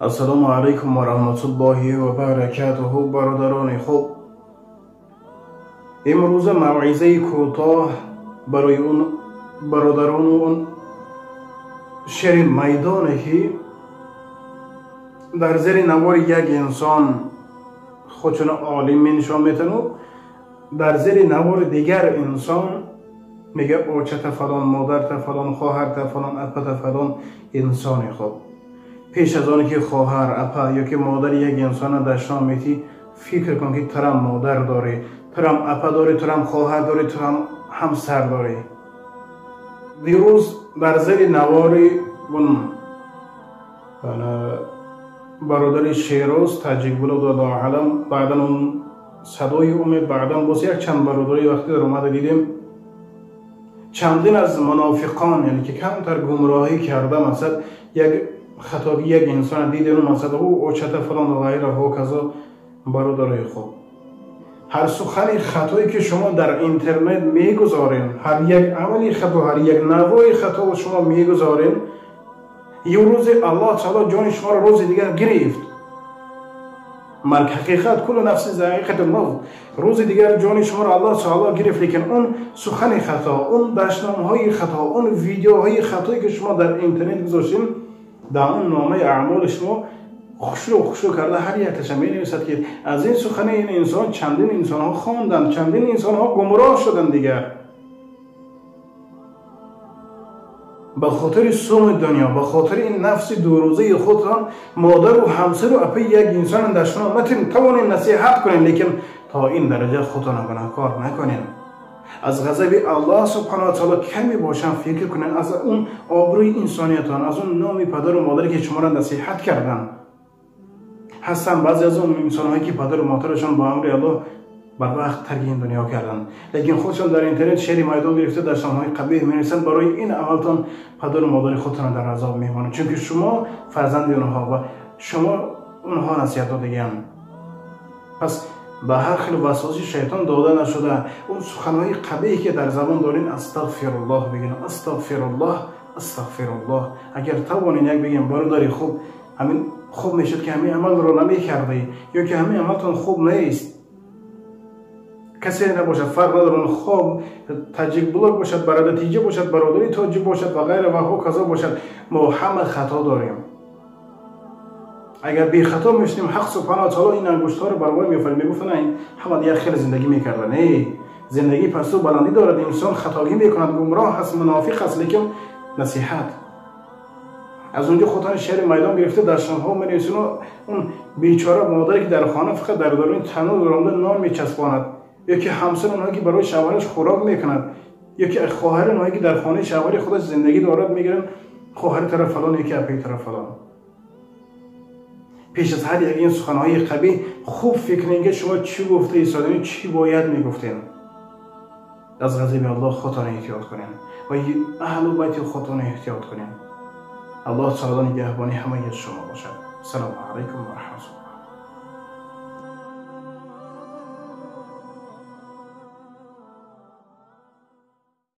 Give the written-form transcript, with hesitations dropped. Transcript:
السلام علیکم و رحمت الله و برکاته. برادران خوب، امروز موعظه کوتاه برای اون برادران اون شهر میدانه که در زیر نوار یک انسان خودشون عالم نشان میتن و در زیر نوار دیگر انسان میگه اوچت فلان مادر فلان خواهر فلان اپا فلان انسان خوب. پیش از آن که خواهر اپا یا که مادر یک انسان داشتن میتی فکر کن که ترم مادر داره، ترم اپا داره، ترم خواهر داره، ترم همسر داره. دیروز در زیر نواری اون برادر شیراز تاجیک بلود الله علم، بعدا اون صدای اومد، بعدا باز یک چند برادری وقتی در اومده دیدیم چندین از منافقان، یعنی که کمتر گمراهی کرده، مثلا یک خطابی یک انسان دیدیم مثلا او چته فلان و غیره ها کذا. برادرای خوب، هر سخن خطایی که شما در اینترنت میگذارین، هر یک عملی خطا، هر یک نوای خطا شما میگذارین، یه روز الله تعالی جان شما را روز دیگر گرفت. مرگ حقیقت، کل نفس ذائقه الموت، روز دیگر جان شما را الله تعالی گرفت. لیکن اون سخن خطا، اون داشتنامه های خطا، اون ویدیوهای خطایی که شما در اینترنت گذاشتین، در اون نامه اعمال شما خوشرو کرده هر یک تشم می نویسد که از این سخن این انسان چندین انسان ها خواندن، چندین انسان ها گمراه شدن. دیگر به خاطر سوم دنیا، به خاطر این نفس دو روزه خودتان، مادر و همسر و اپی یک انسان در شما متن توانین نصیحت کنین، لیکن تا این درجه خودتان گناهکار نکنین. از غضب الله سبحانه و تعالی کمی باشن فکر کنین، از اون آبروی انسانیتان، از اون نام پدر و مادری که شما را نصیحت کردن. هستن بعضی از اون انسان‌هایی که پدر و مادرشان با امر الله بر وقت ترک این دنیا کردن، لیکن خودشان در اینترنت شعر میدان گرفته داستان‌های قبیح می‌نویسند. برای این عملتان پدر و مادر خودتان در عذاب می‌مانند، چون که شما فرزند اونها و شما اونها نصیحت دادگان. پس به هر خیل وسواسی شیطان داده نشده اون سخن‌های قبیحی که در زبان دارین استغفر الله بگین، استغفر الله، استغفر الله. اگر توانین یک بگین برادری خوب، همین خوب میشد که همین عمل رو نمی‌کردی، یا که همین عملتون خوب نیست. کسی نباشد، فرق نداره خوب تاجیک بلوگ باشد، برادر تیجه باشد، برادری تاجیک باشد و غیره و ها کذا باشد، ما همه خطا داریم. اگر بی خطا میشیم حق سبحانه و تعالی این انگشت‌ها رو بر وای می‌فرماید، میگفت نه همه یک خیلی زندگی می‌کردن. نه، زندگی پستو بلندی دارد، انسان خطاگی می‌کند، گمراه هست، منافق است، لیکن نصیحت از اونجا خودتان شهر میدان گرفته در شانها می‌نویسن. اون بیچاره مادری که در خانه فقط در درون تنور رانده نان می‌چسباند، یکی همسر اونایی که برای شوهرش خوراک می‌کند، یکی خواهر اونایی که در خانه شوهر خودش زندگی دارد می‌گیرن خواهر طرف فلان، یکی اپی طرف فلان. پیش از هر یک این سخن‌های قبیح خوب فکر کنید که شما چی گفته ایستادین، چی باید میگفتین. از غضب الله خودتان احتیاط کنین و اهل بیت خودتان احتیاط کنین. الله تعالی نگهبانی همه شما باشد. سلام علیکم و رحمت الله.